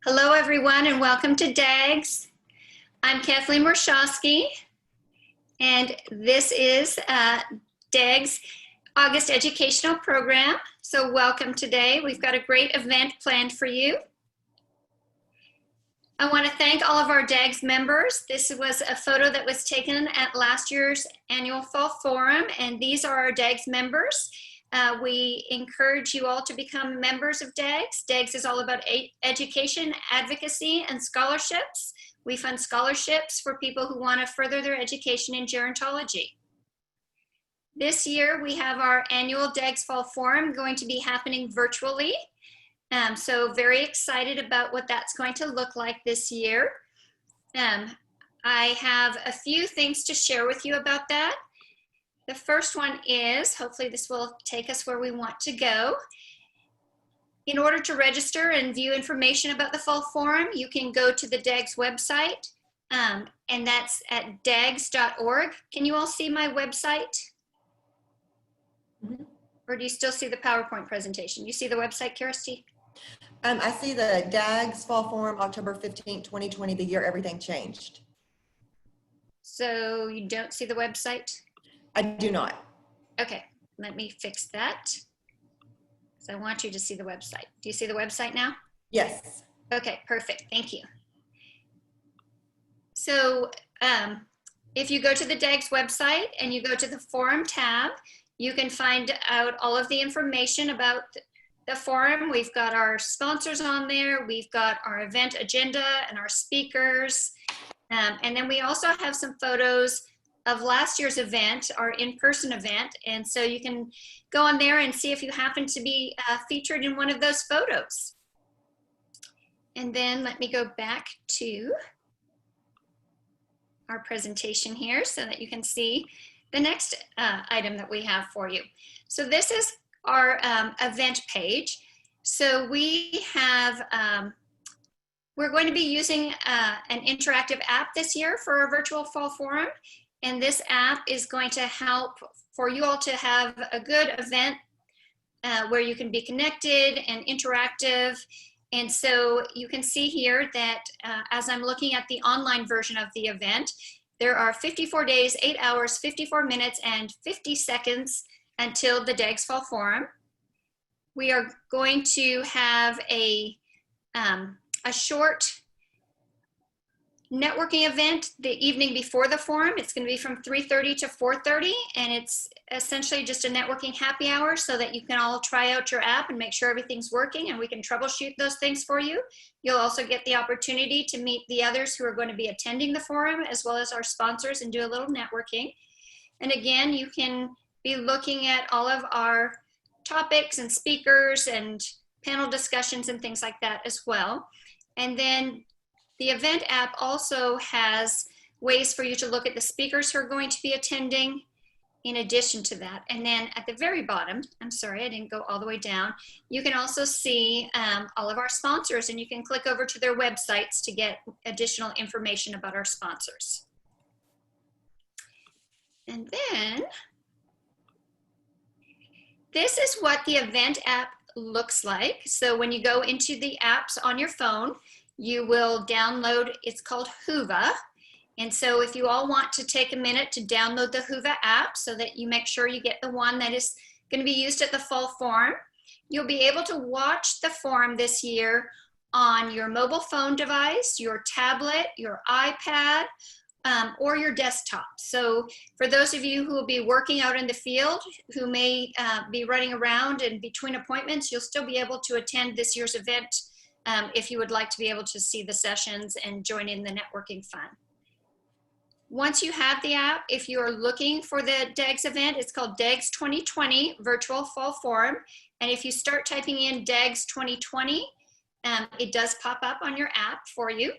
Hello, everyone, and welcome to DAGS. I'm Kathleen Warshawski, and this is DAGS August Educational Program. So welcome today. We've got a great event planned for you. I want to thank all of our DAGS members. This was a photo that was taken at last year's annual Fall Forum, and these are our DAGS members. We encourage you all to become members of DAGS. DAGS is all about education, advocacy, and scholarships. We fund scholarships for people who want to further their education in gerontology. This year, we have our annual DAGS Fall Forum going to be happening virtually. So very excited about what that's going to look like this year. I have a few things to share with you about that. The first one is, hopefully this will take us where we want to go. In order to register and view information about the Fall Forum, you can go to the DAGS website, and that's at dags.org. Can you all see my website? Mm-hmm. Or do you still see the PowerPoint presentation? You see the website, Kirsty? I see the DAGS Fall Forum, October 15th, 2020, the year everything changed. So you don't see the website? I do not. Okay, let me fix that. So I want you to see the website. Do you see the website now? Yes. Okay, perfect, thank you. So if you go to the DAGS website and you go to the forum tab, you can find out all of the information about the forum. We've got our sponsors on there. We've got our event agenda and our speakers. And then we also have some photos of last year's event, our in-person event. And so you can go on there and see if you happen to be featured in one of those photos. And then let me go back to our presentation here so that you can see the next item that we have for you. So this is our event page. So we have, we're going to be using an interactive app this year for our virtual Fall Forum. And this app is going to help for you all to have a good event where you can be connected and interactive. And so you can see here that as I'm looking at the online version of the event, there are 54 days, 8 hours, 54 minutes, and 50 seconds until the DAGS Fall Forum. We are going to have a short networking event the evening before the forum. It's going to be from 3:30 to 4:30, and it's essentially just a networking happy hour so that you can all try out your app and make sure everything's working, and we can troubleshoot those things for you. You'll also get the opportunity to meet the others who are going to be attending the forum, as well as our sponsors, and do a little networking. And again, you can be looking at all of our topics and speakers and panel discussions and things like that as well. And then the event app also has ways for you to look at the speakers who are going to be attending in addition to that. And then at the very bottom, I'm sorry, I didn't go all the way down, you can also see all of our sponsors, and you can click over to their websites to get additional information about our sponsors. And then this is what the event app looks like. So when you go into the apps on your phone, you will download, it's called Whova. And so if you all want to take a minute to download the Whova app so that you make sure you get the one that is going to be used at the Fall Forum, you'll be able to watch the forum this year on your mobile phone device, your tablet, your iPad, or your desktop. So for those of you who will be working out in the field, who may be running around and between appointments, you'll still be able to attend this year's event if you would like to be able to see the sessions and join in the networking fun. Once you have the app, if you're looking for the DAGS event, it's called DAGS 2020 Virtual Fall Forum. And if you start typing in DAGS 2020, it does pop up on your app for you.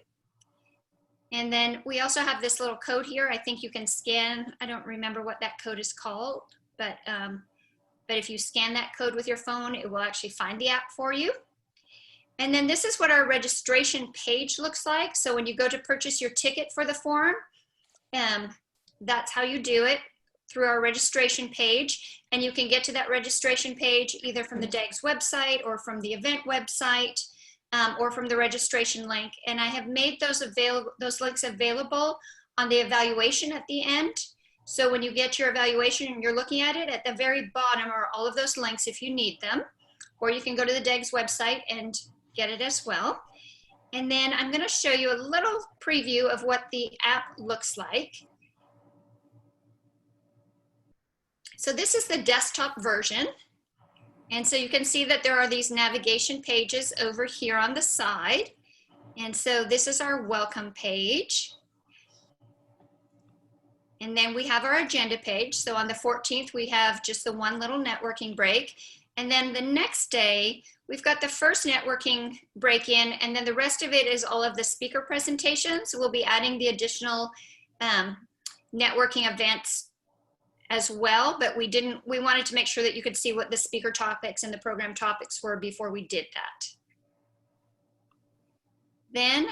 And then we also have this little code here. I think you can scan, I don't remember what that code is called, but if you scan that code with your phone, it will actually find the app for you. And then this is what our registration page looks like. So when you go to purchase your ticket for the forum, that's how you do it, through our registration page. And you can get to that registration page either from the DAGS website or from the event website. or from the registration link. And I have made those links available on the evaluation at the end. So when you get your evaluation and you're looking at it, at the very bottom are all of those links if you need them, or you can go to the DAGS website and get it as well. And then I'm going to show you a little preview of what the app looks like. So this is the desktop version. And so you can see that there are these navigation pages over here on the side. And so this is our welcome page. And then we have our agenda page. So on the 14th, we have just the one little networking break. And then the next day, we've got the first networking break in, and then the rest of it is all of the speaker presentations. We'll be adding the additional networking events as well, but we wanted to make sure that you could see what the speaker topics and the program topics were before we did that. Then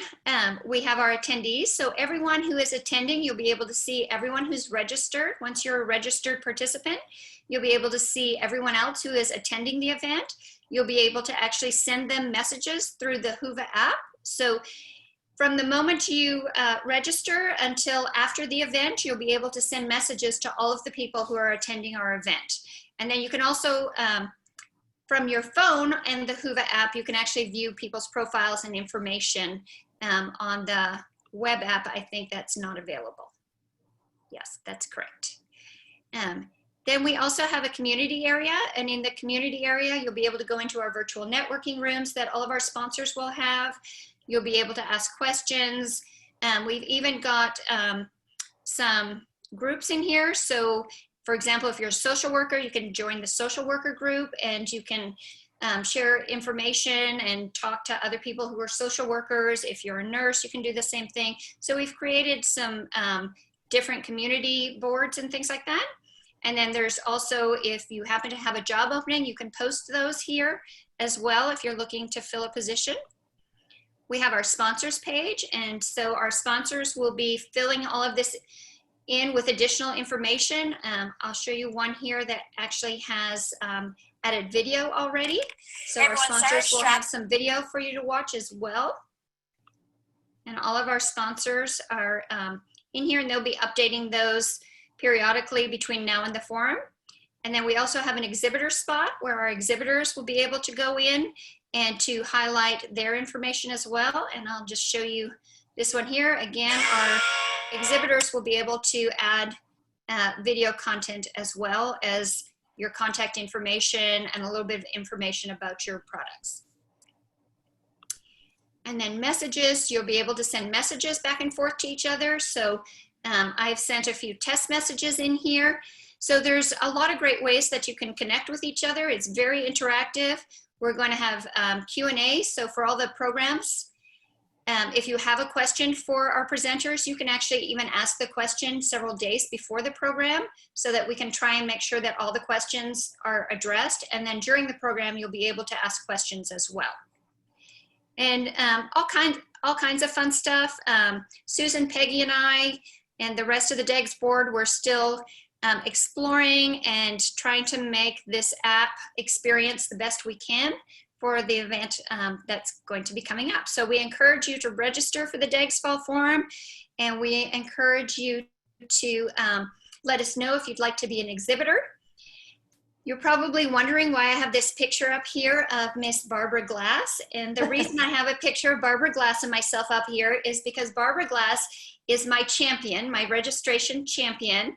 we have our attendees. So everyone who is attending, you'll be able to see everyone who's registered. Once you're a registered participant, you'll be able to see everyone else who is attending the event. You'll be able to actually send them messages through the Whova app. So from the moment you register until after the event, you'll be able to send messages to all of the people who are attending our event. And then you can also, from your phone and the Whova app, you can actually view people's profiles and information. On the web app, I think that's not available. Yes, that's correct. Then we also have a community area, and in the community area, you'll be able to go into our virtual networking rooms that all of our sponsors will have. You'll be able to ask questions. We've even got some groups in here. So for example, if you're a social worker, you can join the social worker group, and you can share information and talk to other people who are social workers. If you're a nurse, you can do the same thing. So we've created some different community boards and things like that. And then there's also, if you happen to have a job opening, you can post those here as well if you're looking to fill a position. We have our sponsors page, and so our sponsors will be filling all of this in with additional information. I'll show you one here that actually has added video already. So our sponsors will have some video for you to watch as well. And all of our sponsors are in here, and they'll be updating those periodically between now and the forum. And then we also have an exhibitor spot where our exhibitors will be able to go in and to highlight their information as well. And I'll just show you this one here. Again, our exhibitors will be able to add video content as well as your contact information and a little bit of information about your products. And then messages, you'll be able to send messages back and forth to each other. So I've sent a few test messages in here. So there's a lot of great ways that you can connect with each other. It's very interactive. We're going to have Q&A. So for all the programs, if you have a question for our presenters, you can actually even ask the question several days before the program so that we can try and make sure that all the questions are addressed. And then during the program, you'll be able to ask questions as well. And all kinds of fun stuff. Susan, Peggy, and I, and the rest of the DAGS board, we're still exploring and trying to make this app experience the best we can for the event that's going to be coming up. So we encourage you to register for the DAGS Fall Forum, and we encourage you to let us know if you'd like to be an exhibitor. You're probably wondering why I have this picture up here of Miss Barbara Glass. And the reason I have a picture of Barbara Glass and myself up here is because Barbara Glass is my champion, my registration champion.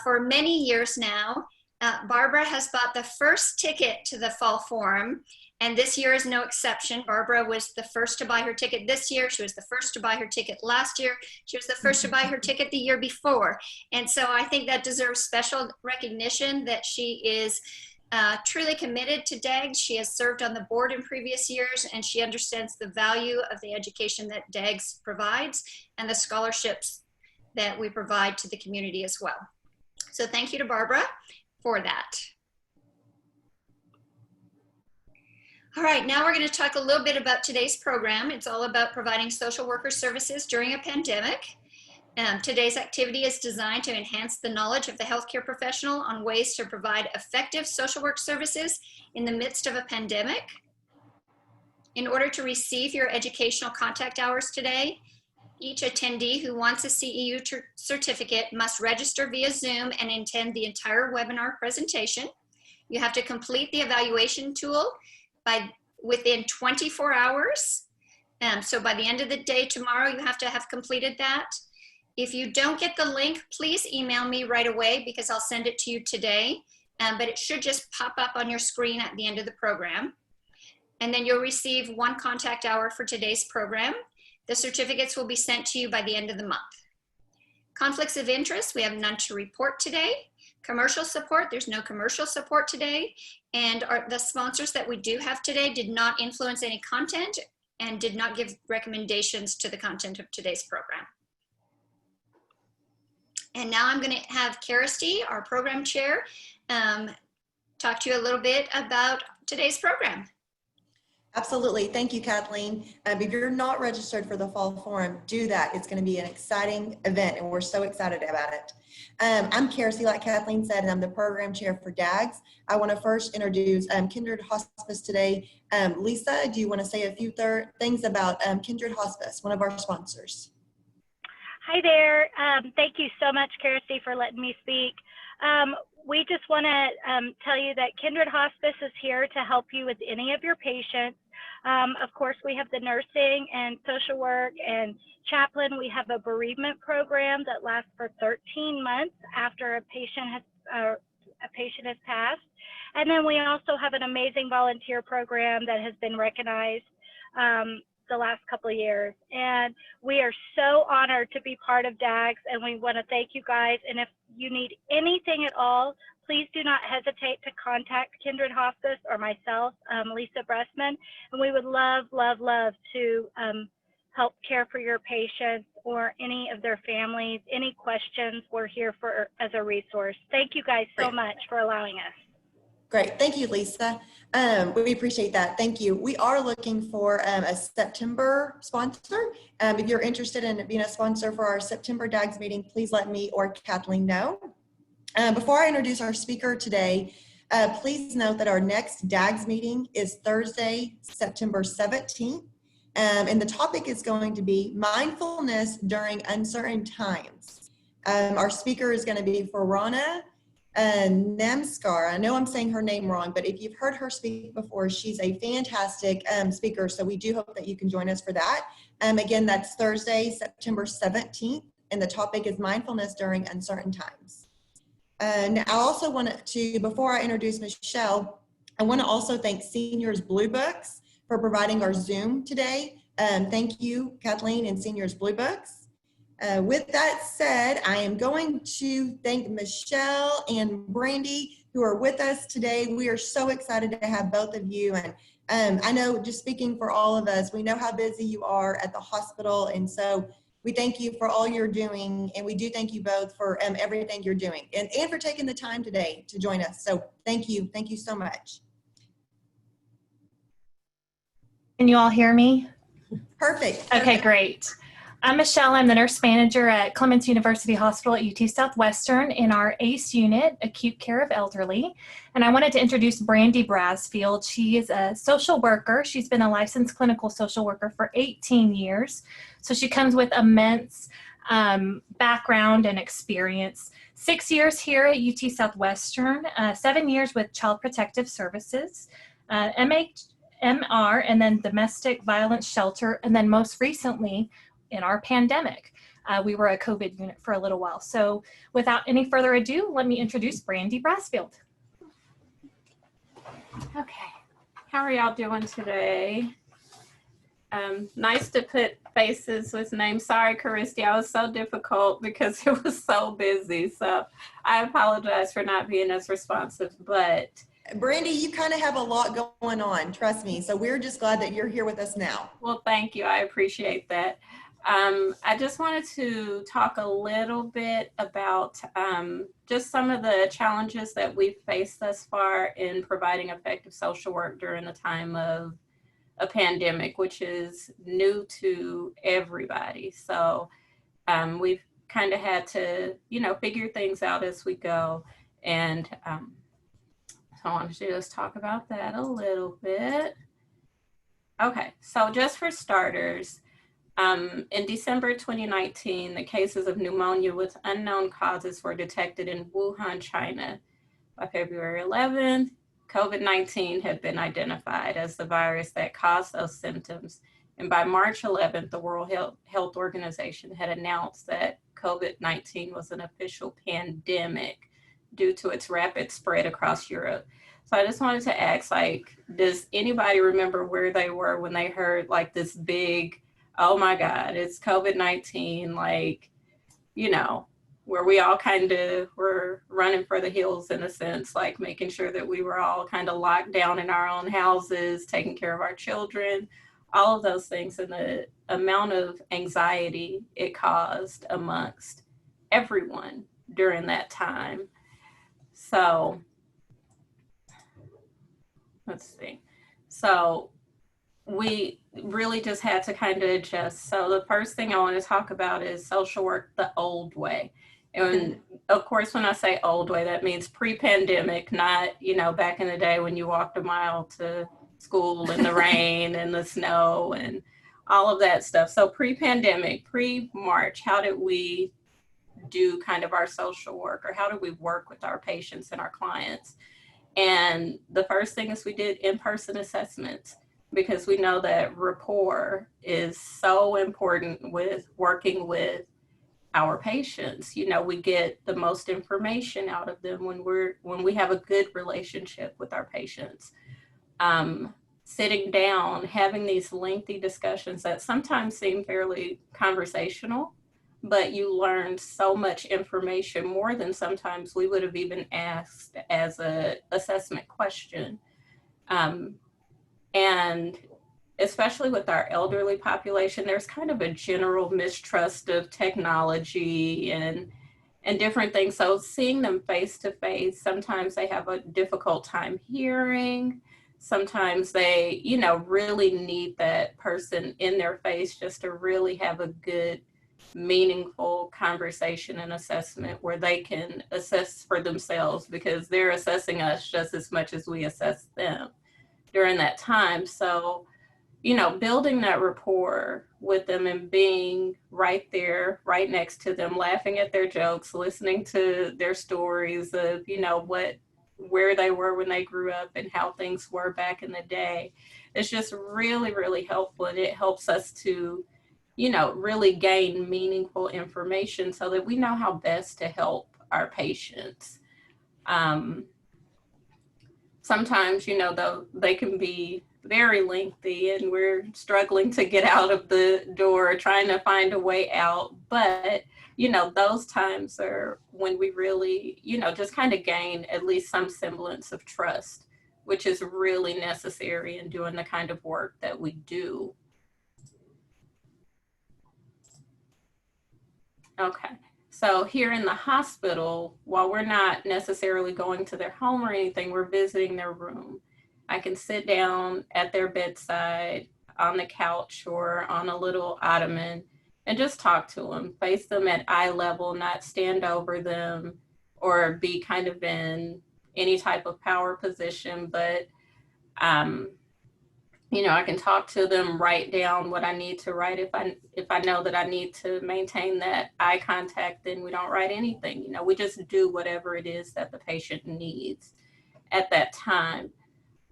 For many years now, Barbara has bought the first ticket to the Fall Forum, and this year is no exception. Barbara was the first to buy her ticket this year. She was the first to buy her ticket last year. She was the first to buy her ticket the year before. And so I think that deserves special recognition that she is truly committed to DAGS. She has served on the board in previous years, and she understands the value of the education that DAGS provides and the scholarships that we provide to the community as well. So thank you to Barbara for that. All right, now we're going to talk a little bit about today's program. It's all about providing social worker services during a pandemic. Today's activity is designed to enhance the knowledge of the healthcare professional on ways to provide effective social work services in the midst of a pandemic. In order to receive your educational contact hours today, each attendee who wants a CEU certificate must register via Zoom and attend the entire webinar presentation. You have to complete the evaluation tool within 24 hours. So by the end of the day tomorrow, you have to have completed that. If you don't get the link, please email me right away because I'll send it to you today. But it should just pop up on your screen at the end of the program. And then you'll receive 1 contact hour for today's program. The certificates will be sent to you by the end of the month. Conflicts of interest, we have none to report today. Commercial support, there's no commercial support today. And the sponsors that we do have today did not influence any content and did not give recommendations to the content of today's program. And now I'm going to have Kirsty, our program chair, talk to you a little bit about today's program. Absolutely. Thank you, Kathleen. If you're not registered for the Fall Forum, do that. It's going to be an exciting event, and we're so excited about it. I'm Kirsty, like Kathleen said, and I'm the program chair for DAGS. I want to first introduce Kindred Hospice today. Lisa, do you want to say a few things about Kindred Hospice, one of our sponsors? Hi there. Thank you so much, Kirsty, for letting me speak. We just want to tell you that Kindred Hospice is here to help you with any of your patients. Of course, we have the nursing and social work and chaplain. We have a bereavement program that lasts for 13 months after a patient has passed. And then we also have an amazing volunteer program that has been recognized the last couple of years. And we are so honored to be part of DAGS, and we want to thank you guys. And if you need anything at all, please do not hesitate to contact Kindred Hospice or myself, Lisa Bressman, and we would love, love, love to help care for your patients or any of their families. Any questions, we're here as a resource. Thank you guys so much for allowing us. Great. Thank you, Lisa. We appreciate that. Thank you. We are looking for a September sponsor. If you're interested in being a sponsor for our September DAGS meeting, please let me or Kathleen know. Before I introduce our speaker today, please note that our next DAGS meeting is Thursday, September 17th. And the topic is going to be mindfulness during uncertain times. Our speaker is going to be Farana Namskar. I know I'm saying her name wrong, but if you've heard her speak before, she's a fantastic speaker. So we do hope that you can join us for that. Again, that's Thursday, September 17th, and the topic is mindfulness during uncertain times. And I also want to, before I introduce Michelle, I want to also thank Seniors Blue Books for providing our Zoom today. Thank you, Kathleen and Seniors Blue Books. With that said, I am going to thank Michelle and Brandy who are with us today. We are so excited to have both of you. And I know, just speaking for all of us, we know how busy you are at the hospital. And so we thank you for all you're doing. And we do thank you both for everything you're doing and for taking the time today to join us. So thank you. Thank you so much. Can you all hear me? Perfect. Okay, great. I'm Michelle. I'm the nurse manager at Clements University Hospital at UT Southwestern in our ACE unit, Acute Care of Elderly. And I wanted to introduce Brandy Brasfield. She is a social worker. She's been a licensed clinical social worker for 18 years. So she comes with immense background and experience. 6 years here at UT Southwestern, 7 years with Child Protective Services, MR, and then Domestic Violence Shelter, and then most recently, in our pandemic. We were a COVID unit for a little while. So without any further ado, let me introduce Brandy Brasfield. Okay, how are y'all doing today? Nice to put faces with names. Sorry, Kirsty, I was so difficult because it was so busy. So I apologize for not being as responsive, but Brandy, you kind of have a lot going on, trust me. So we're just glad that you're here with us now. Well, thank you. I appreciate that. I just wanted to talk a little bit about just some of the challenges that we've faced thus far in providing effective social work during the time of a pandemic, which is new to everybody. So we've kind of had to, figure things out as we go. And so I wanted to just talk about that a little bit. Okay, so just for starters, in December 2019, the cases of pneumonia with unknown causes were detected in Wuhan, China. By February 11th, COVID-19 had been identified as the virus that caused those symptoms. And by March 11th, the World Health Organization had announced that COVID-19 was an official pandemic due to its rapid spread across Europe. So I just wanted to ask, like, does anybody remember where they were when they heard like this big, oh my God, it's COVID-19, like, you know, where we all kind of were running for the hills in a sense, like making sure that we were all kind of locked down in our own houses, taking care of our children, all of those things, and the amount of anxiety it caused amongst everyone during that time. So let's see. So we really just had to kind of adjust. So the first thing I want to talk about is social work the old way. And of course, when I say old way, that means pre-pandemic, not, you know, back in the day when you walked a mile to school in the rain and the snow and all of that stuff. So pre-pandemic, pre-March, how did we do kind of our social work, or how do we work with our patients and our clients? And the first thing is we did in-person assessments, because we know that rapport is so important with working with our patients. You know, we get the most information out of them when we have a good relationship with our patients. Sitting down, having these lengthy discussions that sometimes seem fairly conversational, but you learn so much information, more than sometimes we would have even asked as a assessment question. And especially with our elderly population, there's kind of a general mistrust of technology and different things. So seeing them face to face, sometimes they have a difficult time hearing. Sometimes they, you know, really need that person in their face just to really have a good, meaningful conversation and assessment where they can assess for themselves, because they're assessing us just as much as we assess them during that time. So, you know, building that rapport with them and being right there, right next to them, laughing at their jokes, listening to their stories of, you know, where they were when they grew up and how things were back in the day. It's just really, really helpful. And it helps us to, you know, really gain meaningful information so that we know how best to help our patients. Sometimes, you know, though, they can be very lengthy and we're struggling to get out of the door, trying to find a way out. But, you know, those times are when we really, you know, just kind of gain at least some semblance of trust, which is really necessary in doing the kind of work that we do. Okay. So here in the hospital, while we're not necessarily going to their home or anything, we're visiting their room. I can sit down at their bedside on the couch or on a little ottoman and just talk to them, face them at eye level, not stand over them or be kind of in any type of power position, but you know, I can talk to them, write down what I need to write. If I know that I need to maintain that eye contact, then we don't write anything. You know, we just do whatever it is that the patient needs at that time.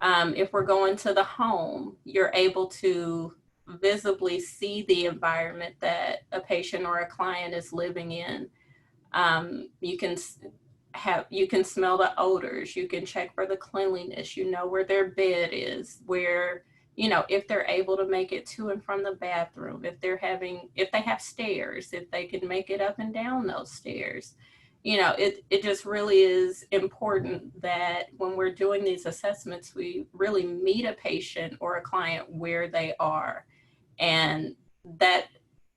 If we're going to the home, you're able to visibly see the environment that a patient or a client is living in. You can smell the odors. You can check for the cleanliness. You know where their bed is, where, you know, if they're able to make it to and from the bathroom, if they have stairs, if they can make it up and down those stairs. You know, it just really is important that when we're doing these assessments, we really meet a patient or a client where they are. And that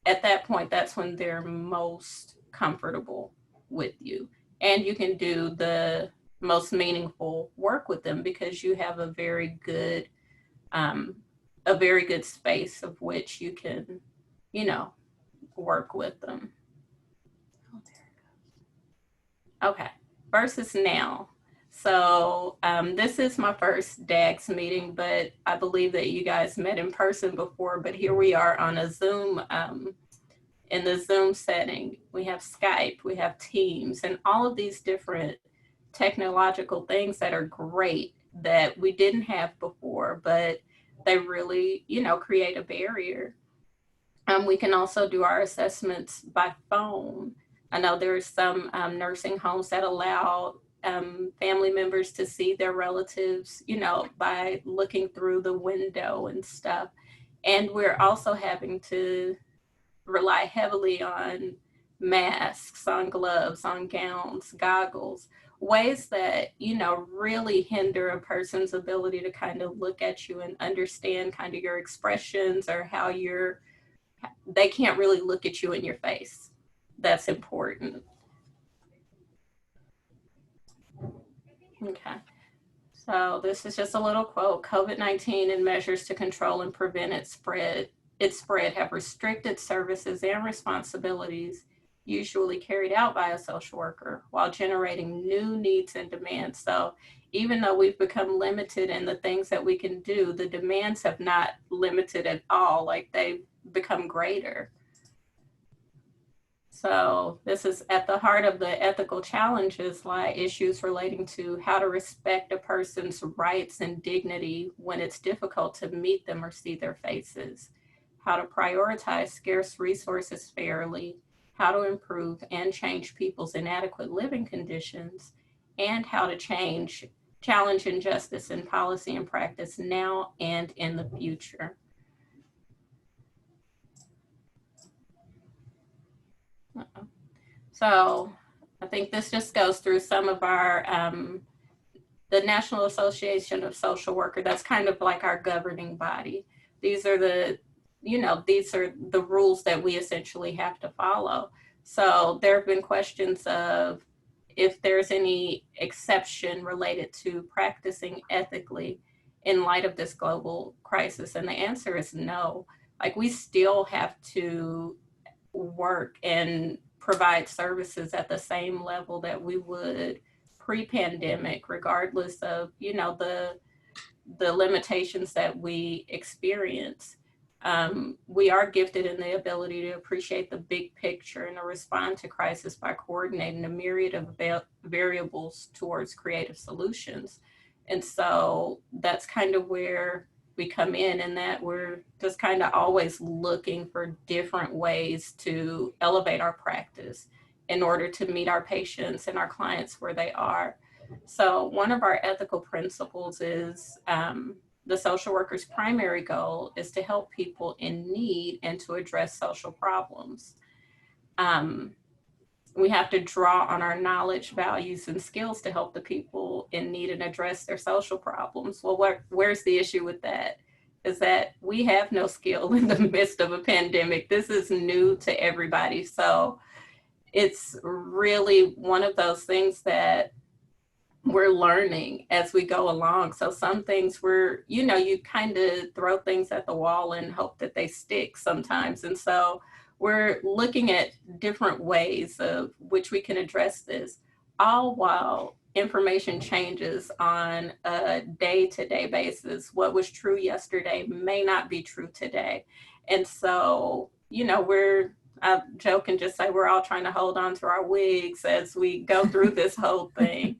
at that point, that's when they're most comfortable with you. And you can do the most meaningful work with them because you have a very good space of which you can, you know, work with them. Oh, there it goes. Okay, versus now. So this is my first DAGS meeting, but I believe that you guys met in person before, but here we are on a Zoom, in the Zoom setting. We have Skype, we have Teams, and all of these different technological things that are great that we didn't have before, but they really, you know, create a barrier. We can also do our assessments by phone. I know there's some nursing homes that allow family members to see their relatives, you know, by looking through the window and stuff. And we're also having to rely heavily on masks, on gloves, on gowns, goggles, ways that, you know, really hinder a person's ability to kind of look at you and understand kind of your expressions or how they can't really look at you in your face. That's important. Okay. So this is just a little quote. COVID-19 and measures to control and prevent its spread have restricted services and responsibilities usually carried out by a social worker while generating new needs and demands. So even though we've become limited in the things that we can do, the demands have not limited at all, like they've become greater. So this is at the heart of the ethical challenges lie issues relating to how to respect a person's rights and dignity when it's difficult to meet them or see their faces, how to prioritize scarce resources fairly, how to improve and change people's inadequate living conditions, and how to challenge injustice in policy and practice now and in the future. So I think this just goes through some of our, the National Association of Social Workers, that's kind of like our governing body. These are the, you know, these are the rules that we essentially have to follow. So there have been questions of if there's any exception related to practicing ethically in light of this global crisis. And the answer is no. Like, we still have to work and provide services at the same level that we would pre-pandemic, regardless of, you know, the limitations that we experience. We are gifted in the ability to appreciate the big picture and to respond to crisis by coordinating a myriad of variables towards creative solutions. And so that's kind of where we come in that we're just kind of always looking for different ways to elevate our practice in order to meet our patients and our clients where they are. So one of our ethical principles is the social worker's primary goal is to help people in need and to address social problems. We have to draw on our knowledge, values, and skills to help the people in need and address their social problems. Well, where's the issue with that? Is that we have no skill in the midst of a pandemic. This is new to everybody. So it's really one of those things that we're learning as we go along. So some things you kind of throw things at the wall and hope that they stick sometimes. And so we're looking at different ways of which we can address this, all while information changes on a day-to-day basis. What was true yesterday may not be true today. And so, I joke and just say we're all trying to hold on to our wigs as we go through this whole thing.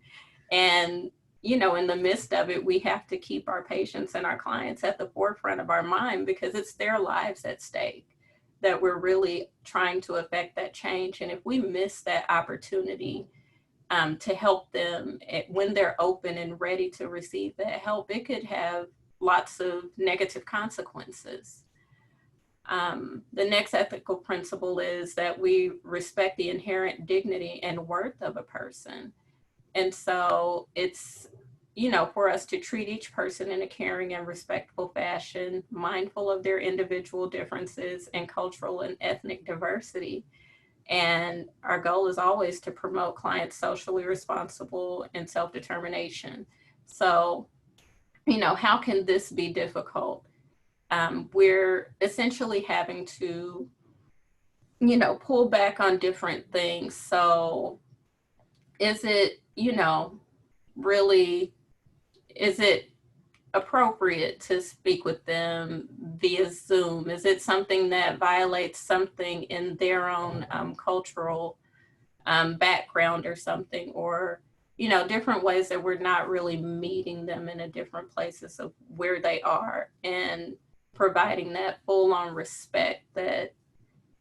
And, in the midst of it, we have to keep our patients and our clients at the forefront of our mind because it's their lives at stake that we're really trying to affect that change. And if we miss that opportunity to help them when they're open and ready to receive that help, it could have lots of negative consequences. The next ethical principle is that we respect the inherent dignity and worth of a person. And so it's, for us to treat each person in a caring and respectful fashion, mindful of their individual differences and cultural and ethnic diversity. And our goal is always to promote clients' socially responsible and self-determination. So, how can this be difficult? We're essentially having to, pull back on different things. So is it, really, is it appropriate to speak with them via Zoom? Is it something that violates something in their own cultural background or something, or, you know, different ways that we're not really meeting them in a different places of where they are and providing that full-on respect that,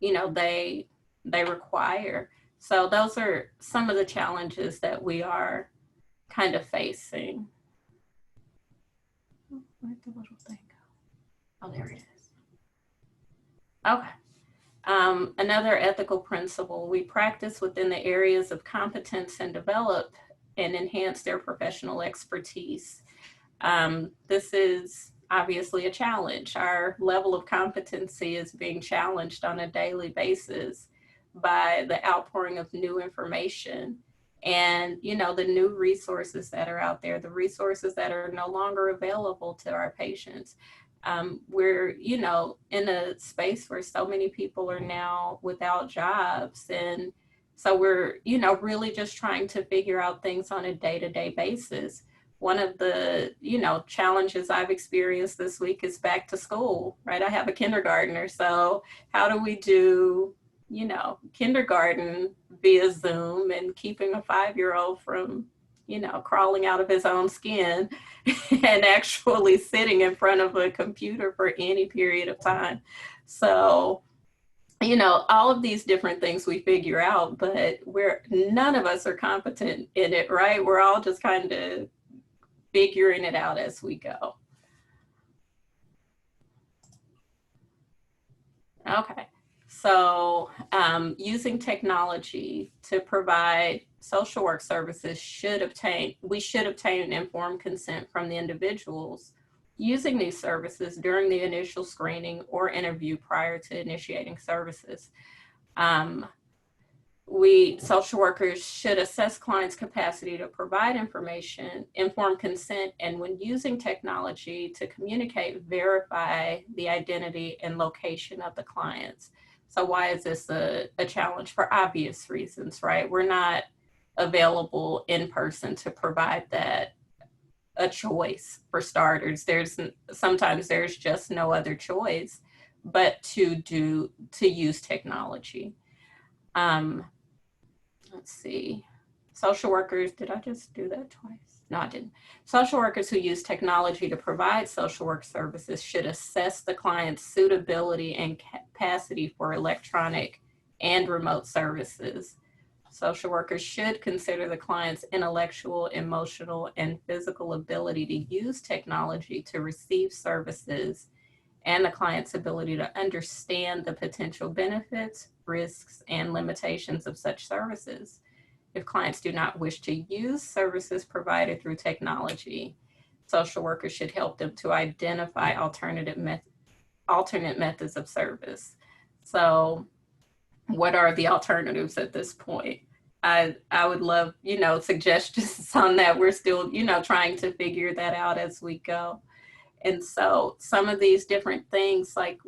you know, they require. So those are some of the challenges that we are kind of facing. Where'd the little thing go? Oh, there it is. Okay. Another ethical principle: we practice within the areas of competence and develop and enhance their professional expertise. This is obviously a challenge. Our level of competency is being challenged on a daily basis by the outpouring of new information and, you know, the new resources that are out there, the resources that are no longer available to our patients. We're, you know, in a space where so many people are now without jobs. And so we're, you know, really just trying to figure out things on a day-to-day basis. One of the, you know, challenges I've experienced this week is back to school, right? I have a kindergartner. So how do we do, you know, kindergarten via Zoom and keeping a 5-year-old from, you know, crawling out of his own skin and actually sitting in front of a computer for any period of time? So, you know, all of these different things we figure out, but none of us are competent in it, right? We're all just kind of figuring it out as we go. Okay, so using technology to provide social work services we should obtain informed consent from the individuals using these services during the initial screening or interview prior to initiating services. Social workers should assess clients' capacity to provide information, informed consent, and when using technology to communicate, verify the identity and location of the clients. So why is this a challenge? For obvious reasons, right? We're not available in person to provide that a choice. For starters, sometimes there's just no other choice but to use technology. Let's see, social workers, did I just do that twice? No, I didn't. Social workers who use technology to provide social work services should assess the client's suitability and capacity for electronic and remote services. Social workers should consider the client's intellectual, emotional, and physical ability to use technology to receive services and the client's ability to understand the potential benefits, risks, and limitations of such services. If clients do not wish to use services provided through technology, social workers should help them to identify alternate methods of service. So what are the alternatives at this point? I would love, you know, suggestions on that. We're still, you know, trying to figure that out as we go. And so some of these different things, like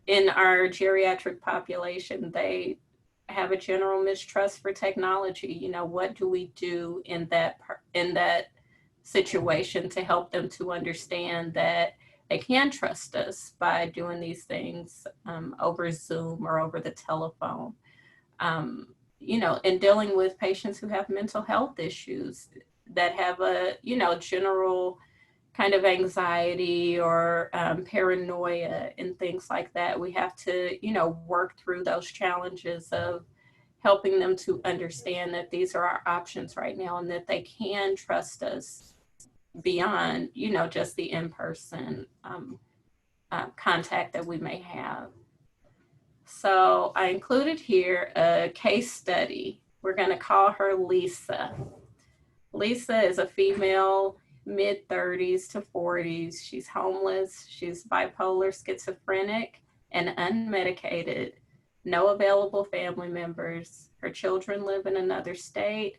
in our geriatric population, they have a general mistrust for technology. You know, what do we do in that situation to help them to understand that they can trust us by doing these things over Zoom or over the telephone? You know, in dealing with patients who have mental health issues that have a, you know, general kind of anxiety or paranoia and things like that. We have to, you know, work through those challenges of helping them to understand that these are our options right now and that they can trust us beyond, you know, just the in-person contact that we may have. So I included here a case study. We're going to call her Lisa. Lisa is a female, mid-30s to 40s. She's homeless. She's bipolar, schizophrenic, and unmedicated. No available family members. Her children live in another state.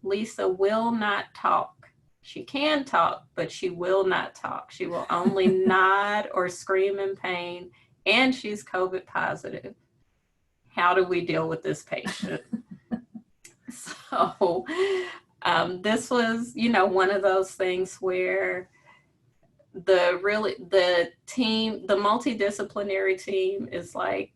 Lisa will not talk. She can talk, but she will not talk. She will only nod or scream in pain, and she's COVID positive. How do we deal with this patient? So This was, you know, one of those things where the team, the multidisciplinary team is like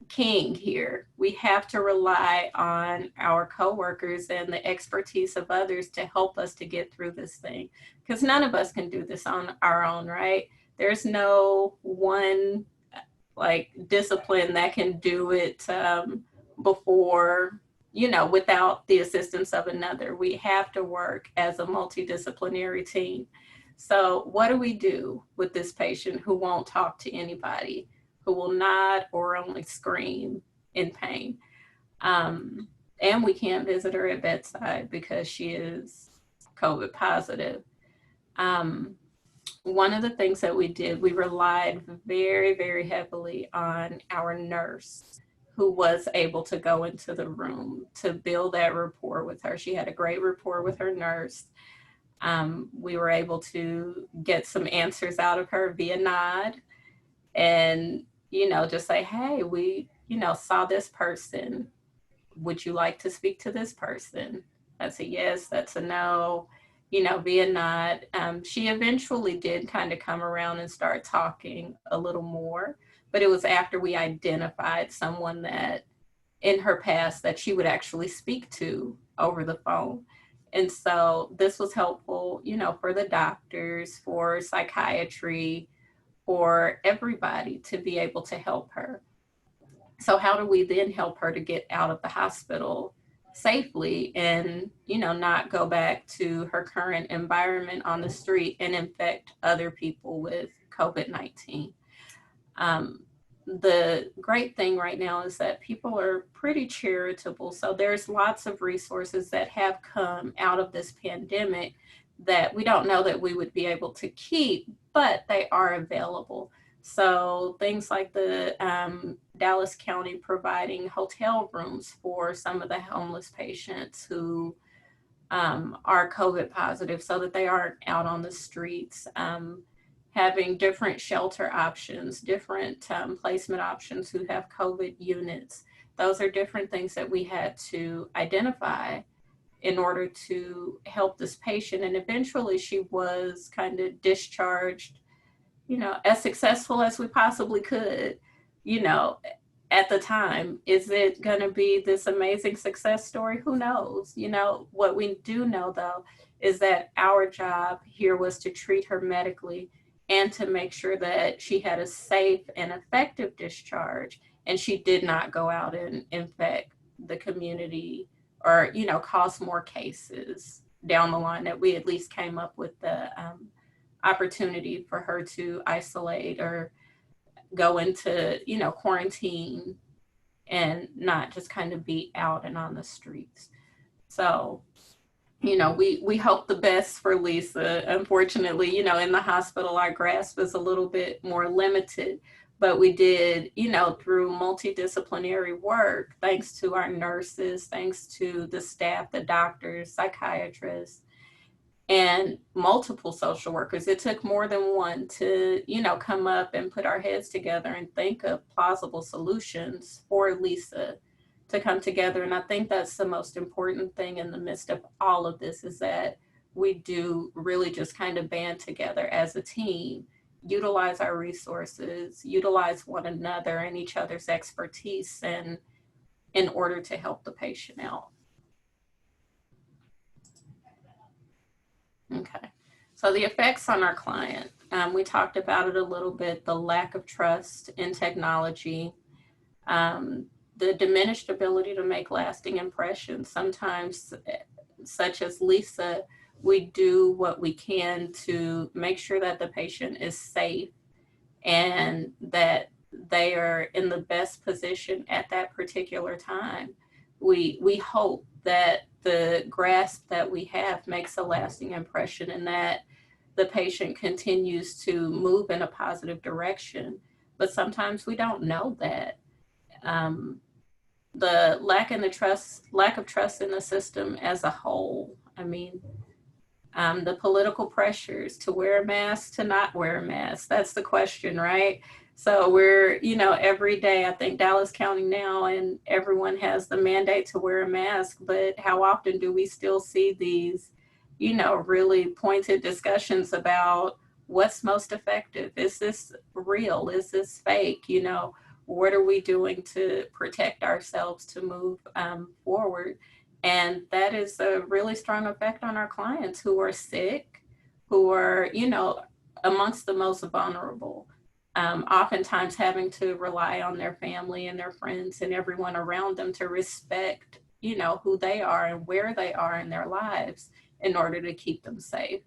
king here. We have to rely on our coworkers and the expertise of others to help us to get through this thing, because none of us can do this on our own, right? There's no one like discipline that can do it before, you know, without the assistance of another. We have to work as a multidisciplinary team. So what do we do with this patient who won't talk to anybody, who will nod or only scream in pain? And we can't visit her at bedside because she is COVID positive. One of the things that we did, we relied very, very heavily on our nurse, who was able to go into the room to build that rapport with her. She had a great rapport with her nurse. We were able to get some answers out of her via nod and, you know, just say, hey, we, you know, saw this person. Would you like to speak to this person? That's a yes, that's a no, you know, via nod. She eventually did kind of come around and start talking a little more, but it was after we identified someone that in her past that she would actually speak to over the phone. And so this was helpful, you know, for the doctors, for psychiatry, for everybody to be able to help her. So how do we then help her to get out of the hospital safely and, you know, not go back to her current environment on the street and infect other people with COVID-19? The great thing right now is that people are pretty charitable. So there's lots of resources that have come out of this pandemic that we don't know that we would be able to keep, but they are available. So things like the Dallas County providing hotel rooms for some of the homeless patients who are COVID positive so that they aren't out on the streets. Having different shelter options, different placement options who have COVID units. Those are different things that we had to identify in order to help this patient. And eventually she was kind of discharged, you know, as successful as we possibly could, you know, at the time. Is it going to be this amazing success story? Who knows? You know, what we do know though, is that our job here was to treat her medically and to make sure that she had a safe and effective discharge, and she did not go out and infect the community or, you know, cause more cases down the line, that we at least came up with the opportunity for her to isolate or go into, you know, quarantine and not just kind of be out and on the streets. So, you know, we hope the best for Lisa. Unfortunately, you know, in the hospital, our grasp is a little bit more limited, but we did, you know, through multidisciplinary work, thanks to our nurses, thanks to the staff, the doctors, psychiatrists, and multiple social workers. It took more than one to, you know, come up and put our heads together and think of plausible solutions for Lisa to come together. And I think that's the most important thing in the midst of all of this, is that we do really just kind of band together as a team, utilize our resources, utilize one another and each other's expertise, and in order to help the patient out. Okay, so the effects on our client, we talked about it a little bit, the lack of trust in technology, the diminished ability to make lasting impressions. Sometimes, such as Lisa, we do what we can to make sure that the patient is safe and that they are in the best position at that particular time. We hope that the grasp that we have makes a lasting impression and that the patient continues to move in a positive direction. But sometimes we don't know that. The lack of trust in the system as a whole. I mean, the political pressures to wear a mask, to not wear a mask. That's the question, right? So we're, every day, I think Dallas County now, and everyone has the mandate to wear a mask, but how often do we still see these, really pointed discussions about what's most effective? Is this real? Is this fake? What are we doing to protect ourselves to move forward? And that is a really strong effect on our clients who are sick, who are, amongst the most vulnerable. Oftentimes having to rely on their family and their friends and everyone around them to respect, who they are and where they are in their lives in order to keep them safe.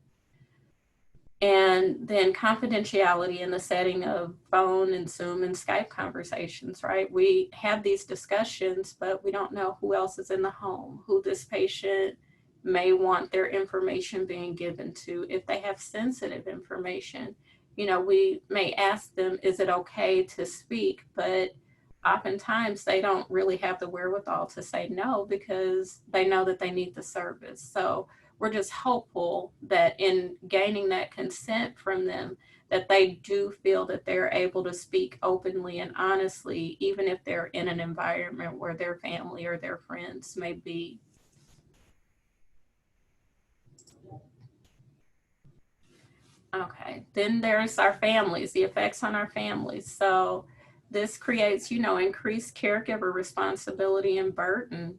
And then confidentiality in the setting of phone and Zoom and Skype conversations, right? We have these discussions, but we don't know who else is in the home, who this patient may want their information being given to. If they have sensitive information, we may ask them, is it okay to speak? But oftentimes they don't really have the wherewithal to say no because they know that they need the service. So we're just hopeful that in gaining that consent from them, that they do feel that they're able to speak openly and honestly, even if they're in an environment where their family or their friends may be. Okay, then there's our families, the effects on our families. So this creates, increased caregiver responsibility and burden.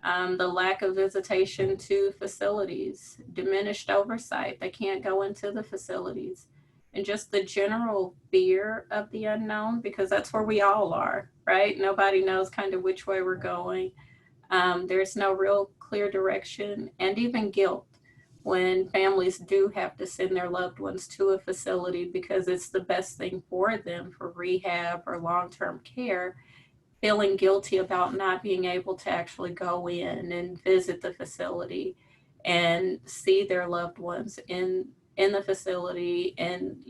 The lack of visitation to facilities, diminished oversight, they can't go into the facilities, and just the general fear of the unknown, because that's where we all are, right? Nobody knows kind of which way we're going. There's no real clear direction, and even guilt when families do have to send their loved ones to a facility because it's the best thing for them for rehab or long-term care. Feeling guilty about not being able to actually go in and visit the facility and see their loved ones in the facility. And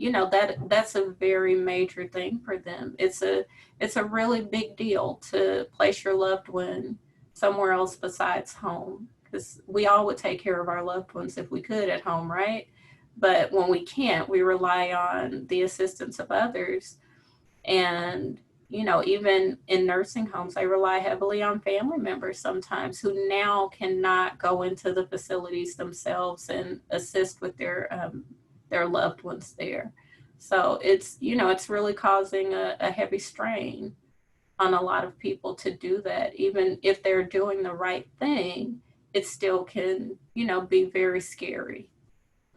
that's a very major thing for them. It's a really big deal to place your loved one somewhere else besides home, because we all would take care of our loved ones if we could at home, right? But when we can't, we rely on the assistance of others. And even in nursing homes, they rely heavily on family members sometimes who now cannot go into the facilities themselves and assist with their loved ones there. So it's really causing a heavy strain on a lot of people to do that. Even if they're doing the right thing, it still can, be very scary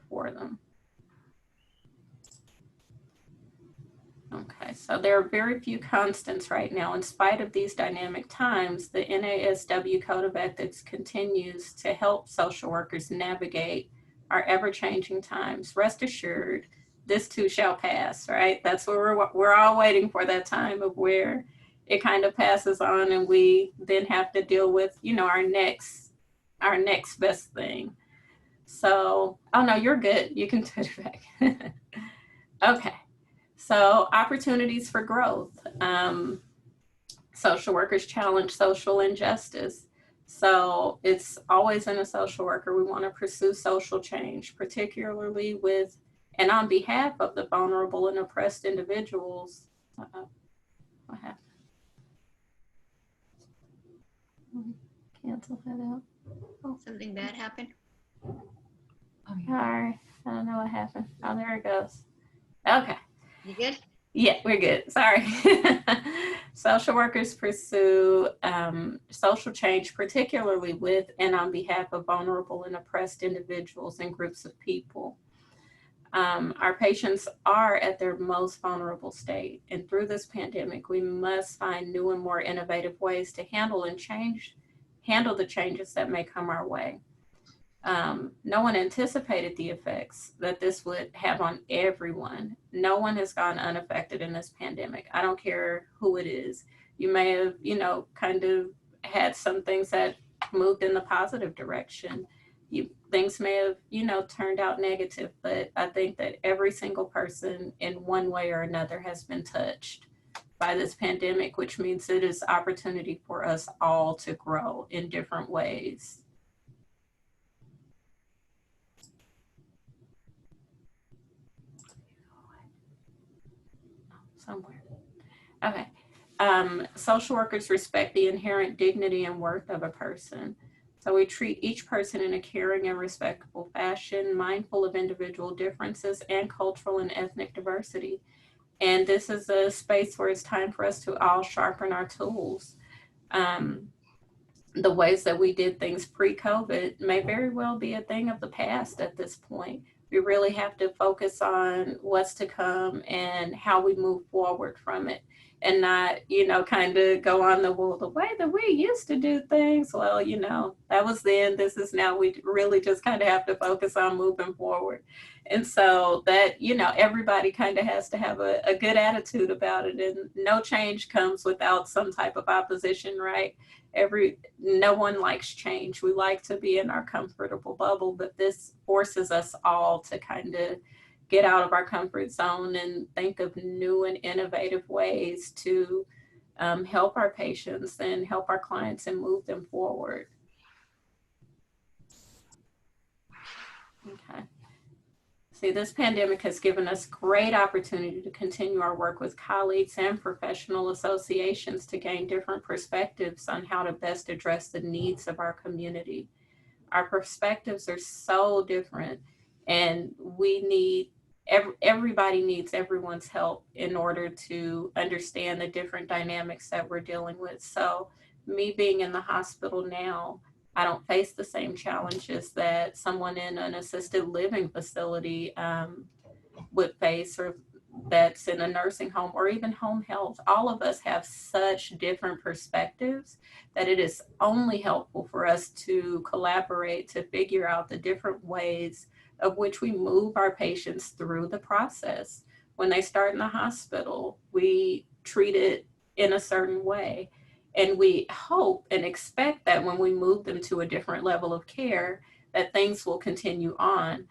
for them. Okay, so there are very few constants right now. In spite of these dynamic times, the NASW Code of Ethics continues to help social workers navigate our ever-changing times. Rest assured, this too shall pass, right? That's what we're all waiting for, that time of where it kind of passes on and we then have to deal with, our next best thing. So, oh no, you're good. You can put it back. Okay. So opportunities for growth. Social workers challenge social injustice. So it's always in a social worker, we want to pursue social change, particularly with and on behalf of the vulnerable and oppressed individuals. What happened? Cancel that out. Oh, something bad happened. Sorry, I don't know what happened. Oh, there it goes. Okay. You good? Yeah, we're good. Sorry. Social workers pursue social change, particularly with and on behalf of vulnerable and oppressed individuals and groups of people. Our patients are at their most vulnerable state, and through this pandemic, we must find new and more innovative ways to handle the changes that may come our way. No one anticipated the effects that this would have on everyone. No one has gone unaffected in this pandemic. I don't care who it is. You may have, kind of had some things that moved in the positive direction. Things may have, turned out negative, but I think that every single person in one way or another has been touched by this pandemic, which means it is opportunity for us all to grow in different ways. Somewhere. Okay. Social workers respect the inherent dignity and worth of a person. So we treat each person in a caring and respectful fashion, mindful of individual differences and cultural and ethnic diversity. And this is a space where it's time for us to all sharpen our tools. The ways that we did things pre-COVID may very well be a thing of the past at this point. We really have to focus on what's to come and how we move forward from it, and not, kind of go on the way that we used to do things. Well, that was then, this is now. We really just kind of have to focus on moving forward. And so that, everybody kind of has to have a good attitude about it, and no change comes without some type of opposition, right? No one likes change. We like to be in our comfortable bubble, but this forces us all to kind of get out of our comfort zone and think of new and innovative ways to help our patients and help our clients and move them forward. Okay. See, this pandemic has given us great opportunity to continue our work with colleagues and professional associations to gain different perspectives on how to best address the needs of our community. Our perspectives are so different, and everybody needs everyone's help in order to understand the different dynamics that we're dealing with. So me being in the hospital now, I don't face the same challenges that someone in an assisted living facility would face, or that's in a nursing home or even home health. All of us have such different perspectives that it is only helpful for us to collaborate to figure out the different ways of which we move our patients through the process. When they start in the hospital, we treat it in a certain way. And we hope and expect that when we move them to a different level of care, that things will continue on.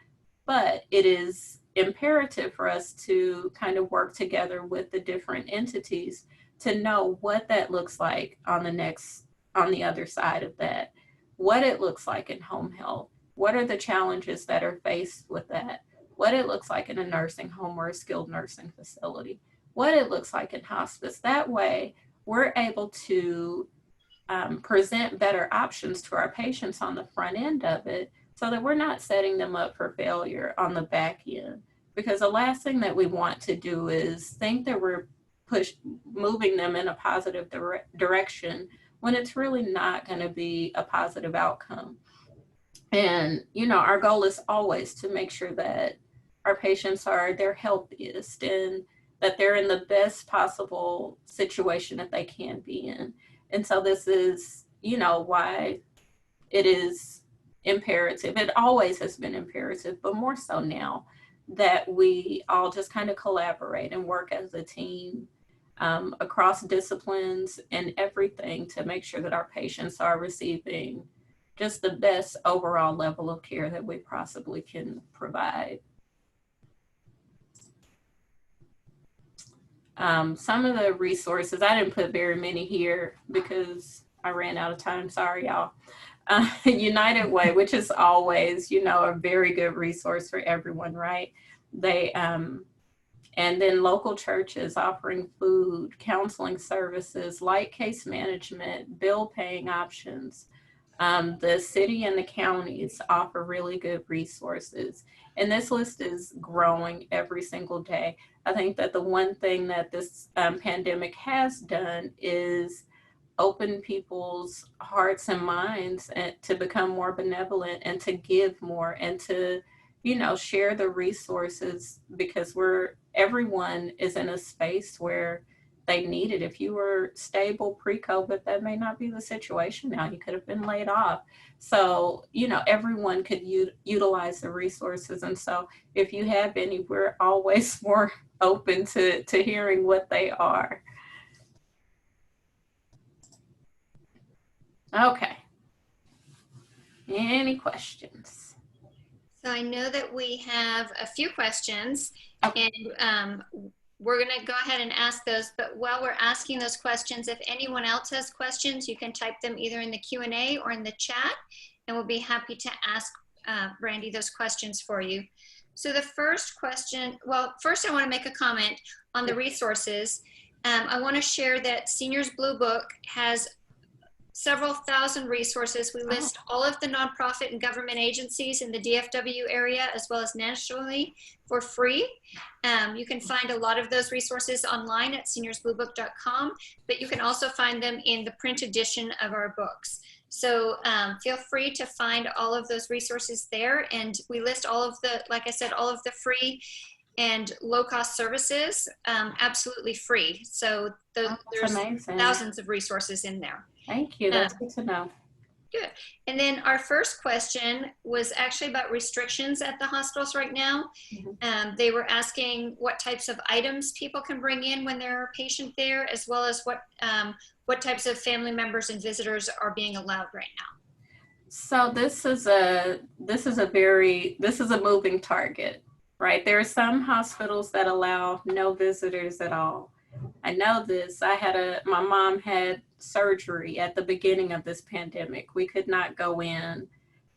But it is imperative for us to kind of work together with the different entities to know what that looks like on the other side of that, what it looks like in home health, what are the challenges that are faced with that, what it looks like in a nursing home or a skilled nursing facility, what it looks like in hospice. That way, we're able to present better options to our patients on the front end of it, so that we're not setting them up for failure on the back end. Because the last thing that we want to do is think that we're moving them in a positive direction when it's really not going to be a positive outcome. And, our goal is always to make sure that our patients are their healthiest and that they're in the best possible situation that they can be in. And so this is, why it is imperative. It always has been imperative, but more so now, that we all just kind of collaborate and work as a team across disciplines and everything to make sure that our patients are receiving just the best overall level of care that we possibly can provide. Some of the resources, I didn't put very many here because I ran out of time. Sorry, y'all. United Way, which is always, a very good resource for everyone, right? They, and then local churches offering food, counseling services, light case management, bill paying options. The city and the counties offer really good resources. And this list is growing every single day. I think that the one thing that this pandemic has done is open people's hearts and minds and to become more benevolent and to give more and to, share the resources, because everyone is in a space where they need it. If you were stable pre-COVID, that may not be the situation now. You could have been laid off. So, everyone could utilize the resources. And so if you have any, we're always more open to hearing what they are. Okay. Any questions? So I know that we have a few questions, Okay. and we're going to go ahead and ask those. But while we're asking those questions, if anyone else has questions, you can type them either in the Q&A or in the chat, and we'll be happy to ask Brandy those questions for you. So the first question, well, first I want to make a comment on the resources. I want to share that Seniors Blue Book has several thousand resources. We list all of the nonprofit and government agencies in the DFW area as well as nationally for free. You can find a lot of those resources online at seniorsbluebook.com, but you can also find them in the print edition of our books. So feel free to find all of those resources there. And we list all of the, like I said, all of the free and low-cost services absolutely free. So there's amazing. thousands of resources in there. Thank you. That's good to know. Good. And then our first question was actually about restrictions at the hospitals right now. They were asking what types of items people can bring in when they're a patient there, as well as what types of family members and visitors are being allowed right now. So this is a moving target, right? There are some hospitals that allow no visitors at all. I know this. My mom had surgery at the beginning of this pandemic. We could not go in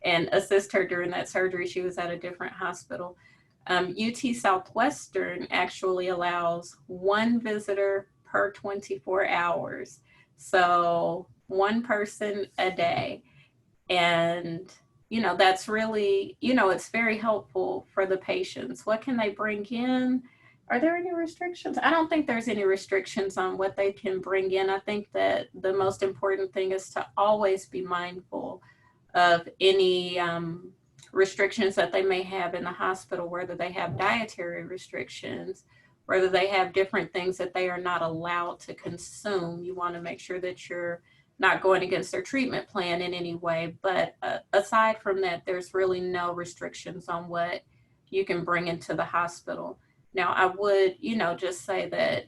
and assist her during that surgery. She was at a different hospital. UT Southwestern actually allows one visitor per 24 hours. So one person a day. And, that's really, it's very helpful for the patients. What can they bring in? Are there any restrictions? I don't think there's any restrictions on what they can bring in. I think that the most important thing is to always be mindful of any restrictions that they may have in the hospital, whether they have dietary restrictions, whether they have different things that they are not allowed to consume. You want to make sure that you're not going against their treatment plan in any way. But aside from that, there's really no restrictions on what you can bring into the hospital. Now, I would, just say that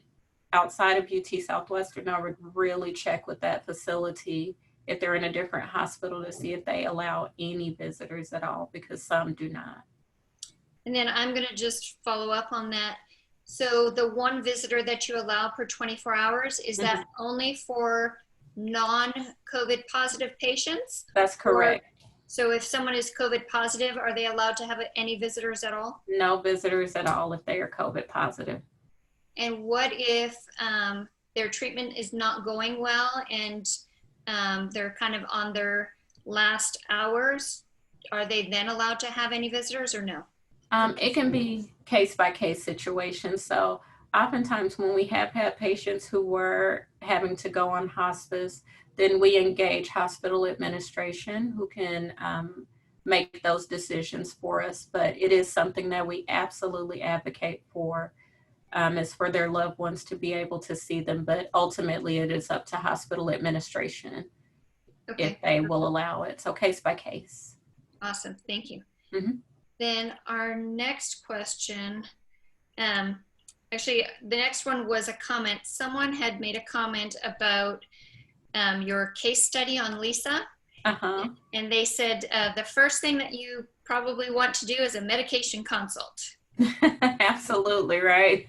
outside of UT Southwestern, I would really check with that facility if they're in a different hospital to see if they allow any visitors at all, because some do not. And then I'm going to just follow up on that. So the one visitor that you allow per 24 hours, is that only for non-COVID positive patients? That's correct. So if someone is COVID positive, are they allowed to have any visitors at all? No visitors at all if they are COVID positive. And what if their treatment is not going well and they're kind of on their last hours? Are they then allowed to have any visitors or no? It can be case-by-case situations. So oftentimes when we have had patients who were having to go on hospice, then we engage hospital administration who can make those decisions for us. But it is something that we absolutely advocate for, is for their loved ones to be able to see them. But ultimately it is up to hospital administration if they will allow it. So case by case. Awesome, thank you. Then our next question, actually the next one was a comment. Someone had made a comment about your case study on Lisa. And they said the first thing that you probably want to do is a medication consult. Absolutely, right.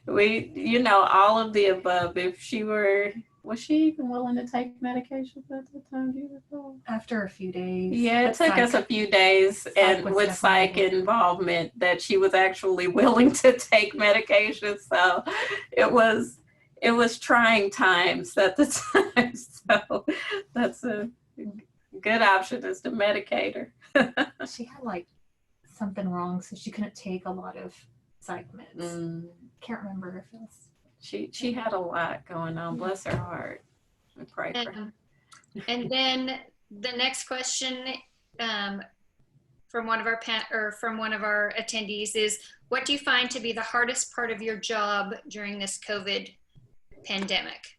We, all of the above. If she was she even willing to take medications at the time? Do you recall? After a few days. Yeah, it took us a few days, and with psych involvement, that she was actually willing to take medication. So it was trying times at the time. So that's a good option, is to medicate her. She had something wrong, so she couldn't take a lot of psych meds. Can't remember if it was. She had a lot going on. Bless her heart. We pray for her. And then the next question from one of our attendees is, what do you find to be the hardest part of your job during this COVID pandemic?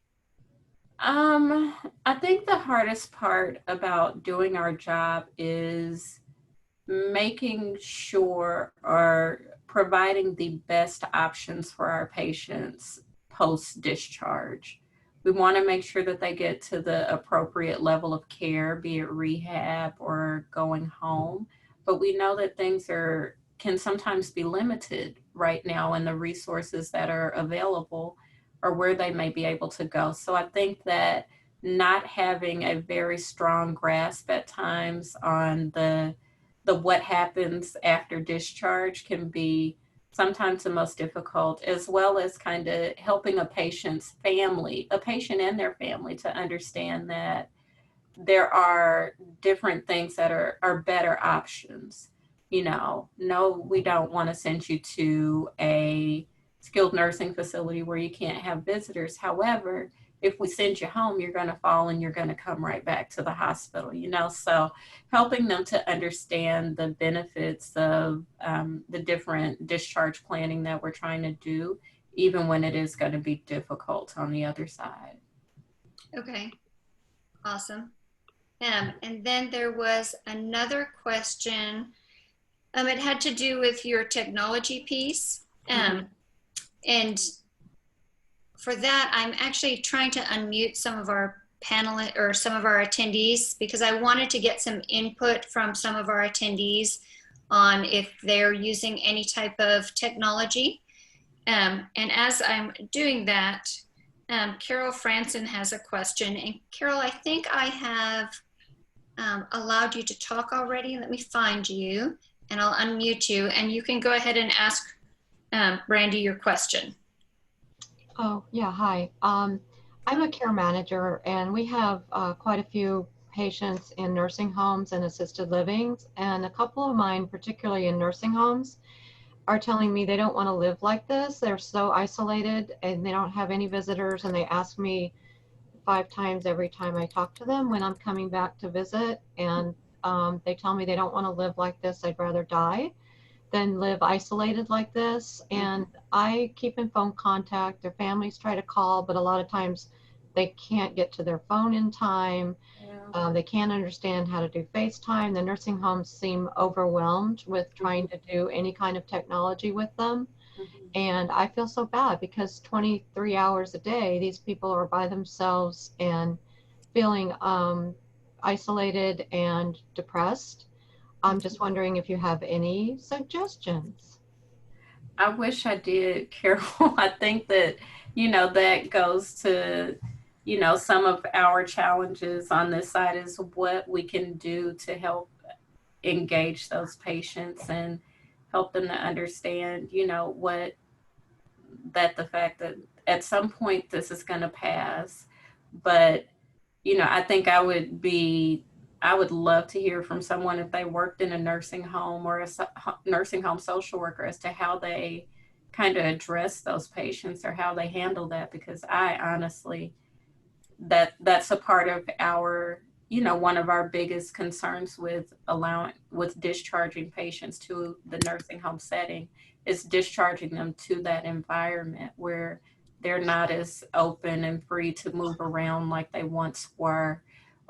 I think the hardest part about doing our job is making sure or providing the best options for our patients post-discharge. We want to make sure that they get to the appropriate level of care, be it rehab or going home. But we know that things can sometimes be limited right now in the resources that are available or where they may be able to go. So I think that not having a very strong grasp at times on the what happens after discharge can be sometimes the most difficult, as well as kind of helping a patient's family, a patient and their family, to understand that there are different things that are better options. You know, no, we don't want to send you to a skilled nursing facility where you can't have visitors. However, if we send you home, you're going to fall and you're going to come right back to the hospital, you know? So helping them to understand the benefits of the different discharge planning that we're trying to do, even when it is going to be difficult on the other side. Okay, awesome. And then there was another question. It had to do with your technology piece. And for that, I'm actually trying to unmute some of our panelists or some of our attendees, because I wanted to get some input from some of our attendees on if they're using any type of technology. And as I'm doing that, Carol Franson has a question. And Carol, I think I have allowed you to talk already. Let me find you and I'll unmute you and you can go ahead and ask Brandy your question. Oh, yeah, hi. I'm a care manager and we have quite a few patients in nursing homes and assisted livings, and a couple of mine, particularly in nursing homes, are telling me they don't want to live like this. They're so isolated and they don't have any visitors, and they ask me 5 times every time I talk to them when I'm coming back to visit, and they tell me they don't want to live like this. They'd rather die than live isolated like this. And I keep in phone contact. Their families try to call, but a lot of times they can't get to their phone in time. They can't understand how to do FaceTime. The nursing homes seem overwhelmed with trying to do any kind of technology with them. And I feel so bad because 23 hours a day, these people are by themselves and feeling isolated and depressed. I'm just wondering if you have any suggestions. I wish I did, Carol. I think that, you know, that goes to, you know, some of our challenges on this side is what we can do to help engage those patients and help them to understand, you know, that the fact that at some point this is going to pass. But, you know, I think I would love to hear from someone if they worked in a nursing home or a nursing home social worker as to how they kind of address those patients or how they handle that, because I honestly, that's a part of our, you know, one of our biggest concerns with discharging patients to the nursing home setting is discharging them to that environment where they're not as open and free to move around like they once were,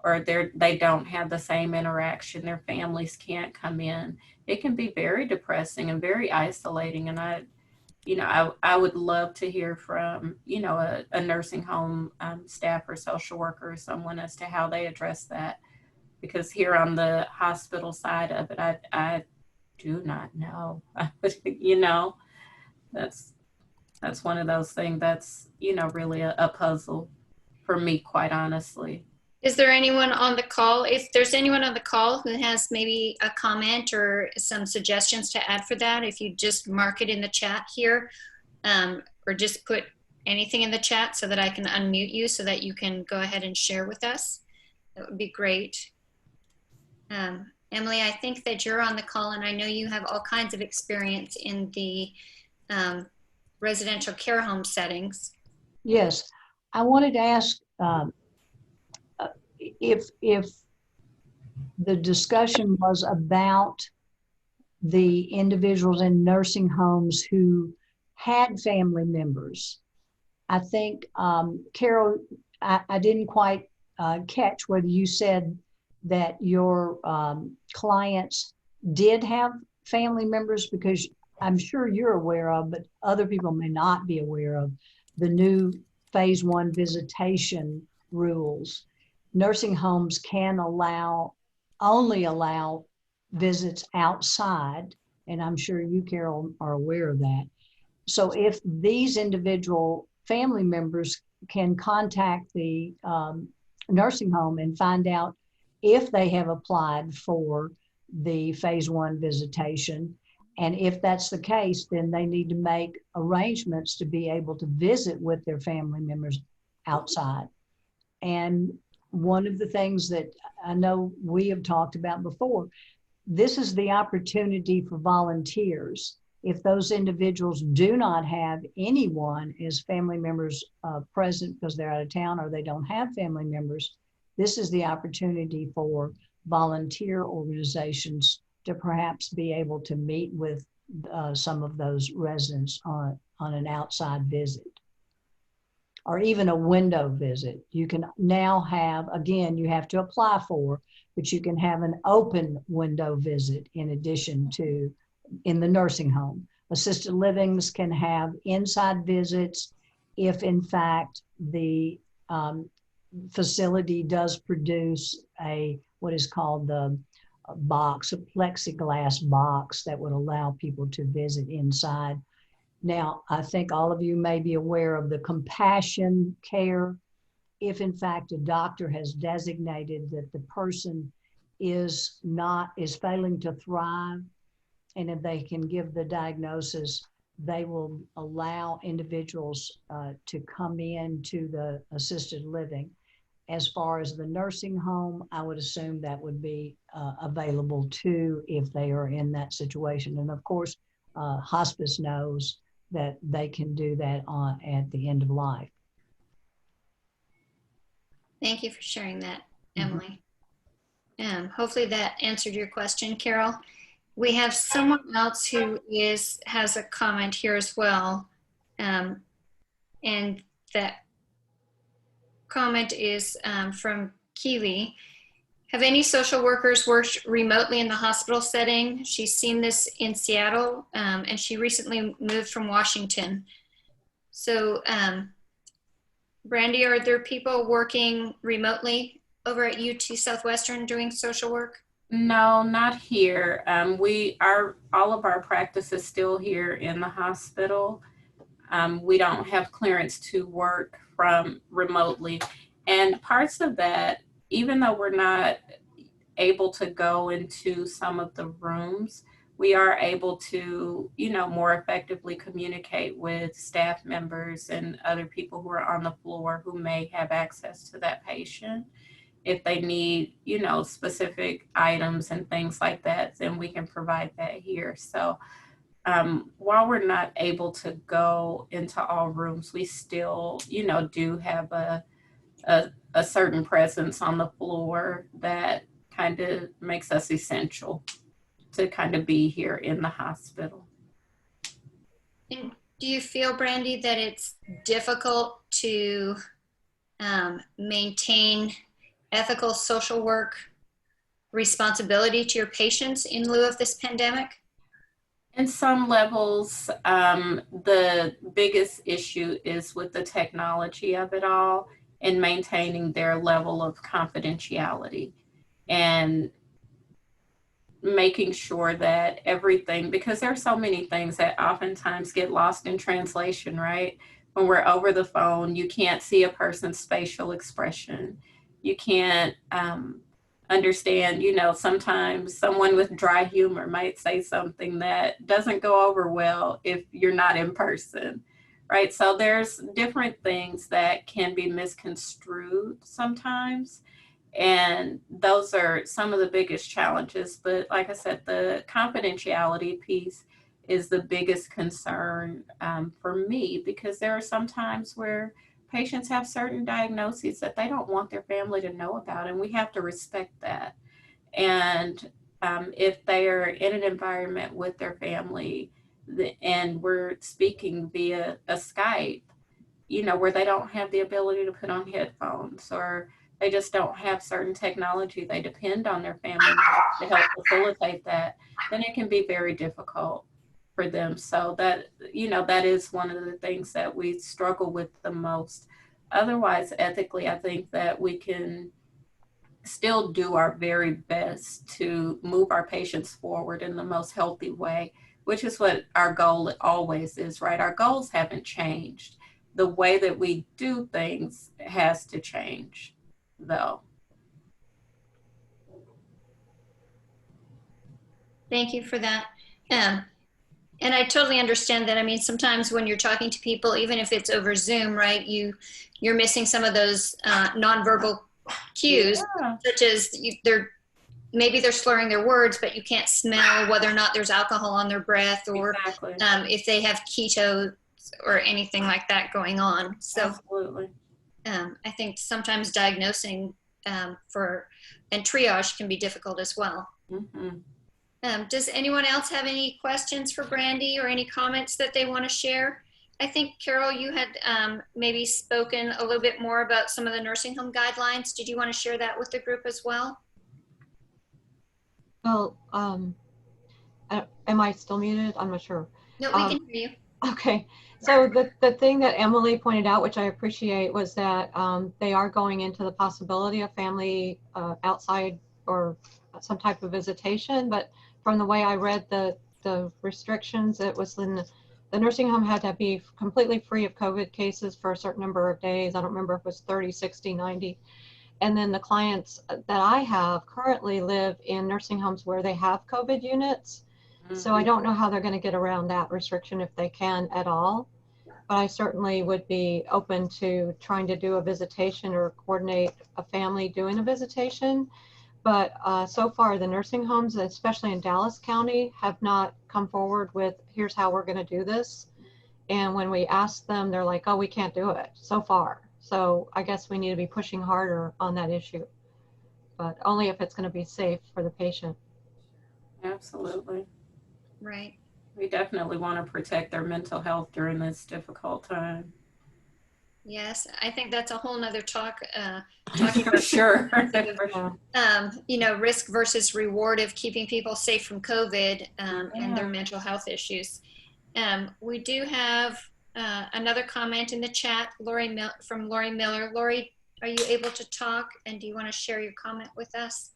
or they don't have the same interaction. Their families can't come in. It can be very depressing and very isolating. And I would love to hear from, you know, a nursing home staff or social worker or someone as to how they address that. Because here on the hospital side of it, I do not know. You know, that's one of those things that's, you know, really a puzzle for me, quite honestly. Is there anyone on the call? If there's anyone on the call who has maybe a comment or some suggestions to add for that, if you just mark it in the chat here, or just put anything in the chat so that I can unmute you so that you can go ahead and share with us, that would be great. Emily, I think that you're on the call and I know you have all kinds of experience in the residential care home settings. Yes, I wanted to ask if the discussion was about the individuals in nursing homes who had family members. I think, Carol, I didn't quite catch whether you said that your clients did have family members, because I'm sure you're aware of, but other people may not be aware of the new phase 1 visitation rules. Nursing homes can only allow visits outside, and I'm sure you, Carol, are aware of that. So if these individual family members can contact the nursing home and find out if they have applied for the phase 1 visitation, And if that's the case, then they need to make arrangements to be able to visit with their family members outside. And one of the things that I know we have talked about before, this is the opportunity for volunteers. If those individuals do not have anyone as family members present because they're out of town or they don't have family members, this is the opportunity for volunteer organizations to perhaps be able to meet with some of those residents on an outside visit or even a window visit. You can now have, again, you have to apply for, but you can have an open window visit in addition to in the nursing home. Assisted livings can have inside visits if in fact the facility does produce what is called the box, a plexiglass box that would allow people to visit inside. Now, I think all of you may be aware of the compassion care. If in fact a doctor has designated that the person is failing to thrive, and if they can give the diagnosis, they will allow individuals to come into the assisted living. As far as the nursing home, I would assume that would be available too if they are in that situation. And of course, hospice knows that they can do that at the end of life. Thank you for sharing that, Emily. Hopefully that answered your question, Carol. We have someone else who has a comment here as well. And that comment is from Keely. Have any social workers worked remotely in the hospital setting? She's seen this in Seattle, and she recently moved from Washington. So, Brandy, are there people working remotely over at UT Southwestern doing social work? No, not here. All of our practice is still here in the hospital. We don't have clearance to work from remotely. And parts of that, even though we're not able to go into some of the rooms, we are able to, more effectively communicate with staff members and other people who are on the floor who may have access to that patient. If they need, specific items and things like that, then we can provide that here. So while we're not able to go into all rooms, we still, do have a certain presence on the floor that kind of makes us essential to kind of be here in the hospital. And do you feel, Brandy, that it's difficult to maintain ethical social work responsibility to your patients in lieu of this pandemic? In some levels, the biggest issue is with the technology of it all and maintaining their level of confidentiality and making sure that everything, because there are so many things that oftentimes get lost in translation, right? When we're over the phone, you can't see a person's facial expression. You can't understand, sometimes someone with dry humor might say something that doesn't go over well if you're not in person, right? So there's different things that can be misconstrued sometimes. And those are some of the biggest challenges. But like I said, the confidentiality piece is the biggest concern for me, because there are some times where patients have certain diagnoses that they don't want their family to know about, and we have to respect that. And if they are in an environment with their family and we're speaking via a Skype, where they don't have the ability to put on headphones, or they just don't have certain technology, they depend on their family to help facilitate that, then it can be very difficult for them. So that, that is one of the things that we struggle with the most. Otherwise, ethically, I think that we can still do our very best to move our patients forward in the most healthy way, which is what our goal always is, right? Our goals haven't changed. The way that we do things has to change, though. Thank you for that. And I totally understand that. I mean, sometimes when you're talking to people, even if it's over Zoom, right, you're missing some of those nonverbal cues, Yeah. such as maybe they're slurring their words, but you can't smell whether or not there's alcohol on their breath, or Exactly. if they have keto or anything like that going on. So Absolutely. I think sometimes diagnosing and triage can be difficult as well. Mm-hmm. Does anyone else have any questions for Brandy or any comments that they want to share? I think, Carol, you had maybe spoken a little bit more about some of the nursing home guidelines. Did you want to share that with the group as well? Well, am I still muted? I'm not sure. No, we can hear you. Okay, so the thing that Emily pointed out, which I appreciate, was that they are going into the possibility of family outside or some type of visitation. But from the way I read the restrictions, it was in the nursing home had to be completely free of COVID cases for a certain number of days. I don't remember if it was 30, 60, 90. And then the clients that I have currently live in nursing homes where they have COVID units. So I don't know how they're going to get around that restriction, if they can at all. But I certainly would be open to trying to do a visitation or coordinate a family doing a visitation. But so far, the nursing homes, especially in Dallas County, have not come forward with, here's how we're going to do this. And when we ask them, they're like, oh, we can't do it so far. So I guess we need to be pushing harder on that issue, but only if it's going to be safe for the patient. Absolutely. Right. We definitely want to protect their mental health during this difficult time. Yes, I think that's a whole nother talk. For sure. Risk versus reward of keeping people safe from COVID and their mental health issues. We do have another comment in the chat, from Lori Miller. Lori, are you able to talk, and do you want to share your comment with us?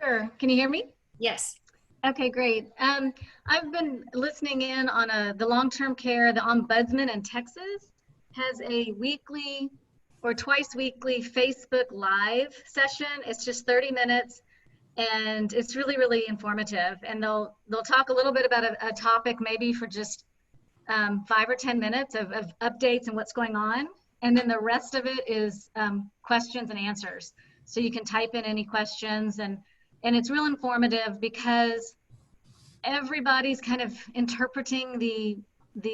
Sure. Can you hear me? Yes. Okay, great. I've been listening in on the long-term care. The Ombudsman in Texas has a weekly or twice weekly Facebook Live session. It's just 30 minutes, and it's really, really informative. And they'll talk a little bit about a topic, maybe for just 5 or 10 minutes of updates and what's going on. And then the rest of it is questions and answers. So you can type in any questions, and it's real informative because everybody's kind of interpreting the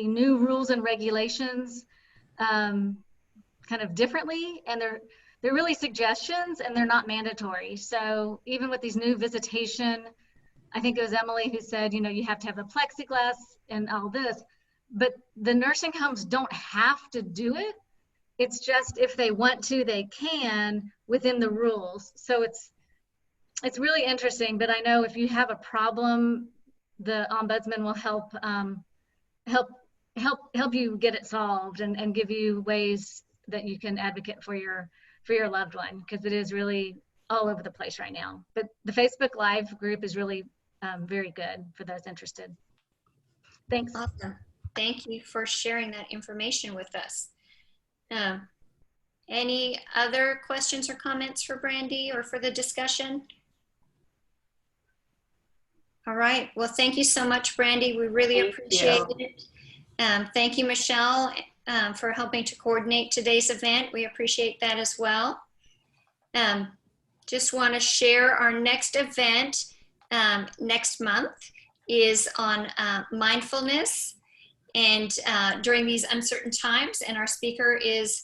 new rules and regulations kind of differently, and they're really suggestions and they're not mandatory. So even with these new visitation, I think it was Emily who said, you have to have the plexiglass and all this, but the nursing homes don't have to do it. It's just if they want to, they can within the rules. So it's really interesting, but I know if you have a problem, the Ombudsman will help you get it solved and give you ways that you can advocate for your loved one, because it is really all over the place right now. But the Facebook Live group is really very good for those interested. Thanks. Awesome. Thank you for sharing that information with us. Any other questions or comments for Brandy or for the discussion? All right. Well, thank you so much, Brandy. We really appreciate it. Thank you, Michelle, for helping to coordinate today's event. We appreciate that as well. Just want to share our next event next month is on mindfulness and during these uncertain times. And our speaker is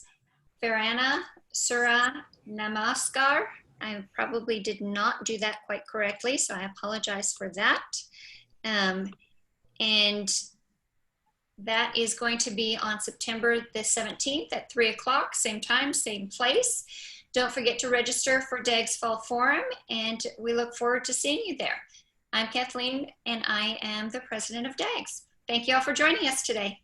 Farana Sura Namaskar. I probably did not do that quite correctly, so I apologize for that. And that is going to be on September the 17th at 3 o'clock, same time, same place. Don't forget to register for DAGS Fall Forum, and we look forward to seeing you there. I'm Kathleen, and I am the president of DAGS. Thank you all for joining us today.